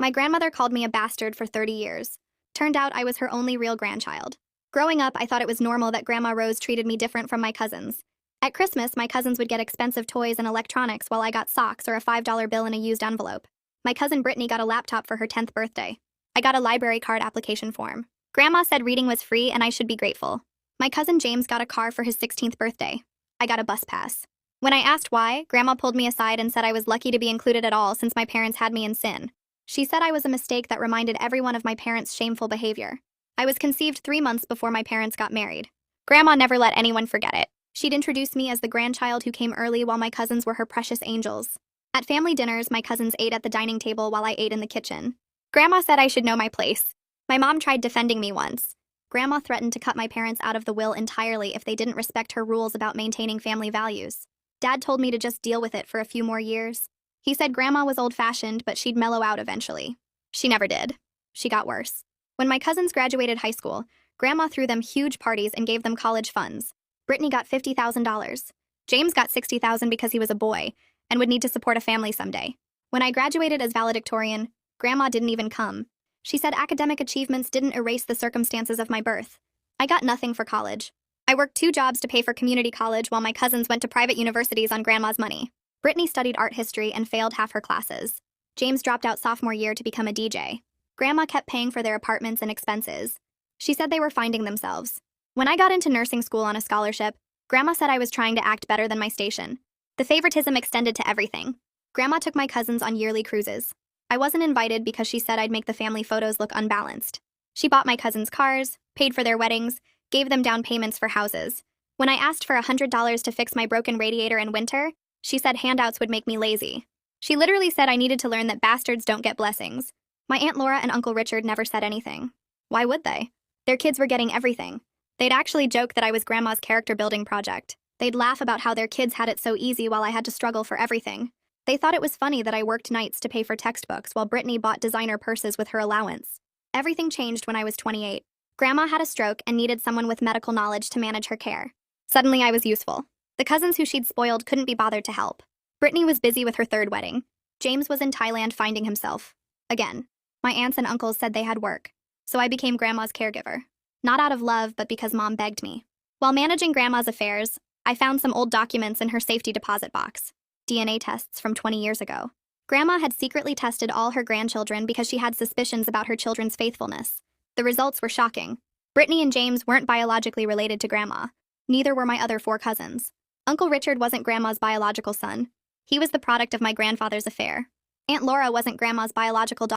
My grandmother called me a bastard for 30 years. Turned out I was her only real grandchild. Growing up, I thought it was normal that Grandma Rose treated me different from my cousins. At Christmas, my cousins would get expensive toys and electronics while I got socks or a $5 bill in a used envelope. My cousin Brittany got a laptop for her 10th birthday. I got a library card application form. Grandma said reading was free and I should be grateful. My cousin James got a car for his 16th birthday. I got a bus pass. When I asked why, Grandma pulled me aside and said I was lucky to be included at all since my parents had me in sin. She said I was a mistake that reminded everyone of my parents' shameful behavior. I was conceived 3 months before my parents got married. Grandma never let anyone forget it. She'd introduce me as the grandchild who came early while my cousins were her precious angels. At family dinners, my cousins ate at the dining table while I ate in the kitchen. Grandma said I should know my place. My mom tried defending me once. Grandma threatened to cut my parents out of the will entirely if they didn't respect her rules about maintaining family values. Dad told me to just deal with it for a few more years. He said Grandma was old-fashioned, but she'd mellow out eventually. She never did. She got worse. When my cousins graduated high school, Grandma threw them huge parties and gave them college funds. Brittany got $50,000. James got $60,000 because he was a boy and would need to support a family someday. When I graduated as valedictorian, Grandma didn't even come. She said academic achievements didn't erase the circumstances of my birth. I got nothing for college. I worked 2 jobs to pay for community college while my cousins went to private universities on Grandma's money. Brittany studied art history and failed half her classes. James dropped out sophomore year to become a DJ. Grandma kept paying for their apartments and expenses. She said they were finding themselves. When I got into nursing school on a scholarship, Grandma said I was trying to act better than my station. The favoritism extended to everything. Grandma took my cousins on yearly cruises. I wasn't invited because she said I'd make the family photos look unbalanced. She bought my cousins cars, paid for their weddings, gave them down payments for houses. When I asked for $100 to fix my broken radiator in winter, she said handouts would make me lazy. She literally said I needed to learn that bastards don't get blessings. My Aunt Laura and Uncle Richard never said anything. Why would they? Their kids were getting everything. They'd actually joke that I was Grandma's character-building project. They'd laugh about how their kids had it so easy while I had to struggle for everything. They thought it was funny that I worked nights to pay for textbooks while Brittany bought designer purses with her allowance. Everything changed when I was 28. Grandma had a stroke and needed someone with medical knowledge to manage her care. Suddenly, I was useful. The cousins who she'd spoiled couldn't be bothered to help. Brittany was busy with her 3rd wedding. James was in Thailand finding himself. Again. My aunts and uncles said they had work, so I became Grandma's caregiver. Not out of love, but because Mom begged me. While managing Grandma's affairs, I found some old documents in her safety deposit box. DNA tests from 20 years ago. Grandma had secretly tested all her grandchildren because she had suspicions about her children's faithfulness. The results were shocking. Brittany and James weren't biologically related to Grandma. Neither were my other 4 cousins. Uncle Richard wasn't Grandma's biological son. He was the product of my grandfather's affair. Aunt Laura wasn't Grandma's biological daughter.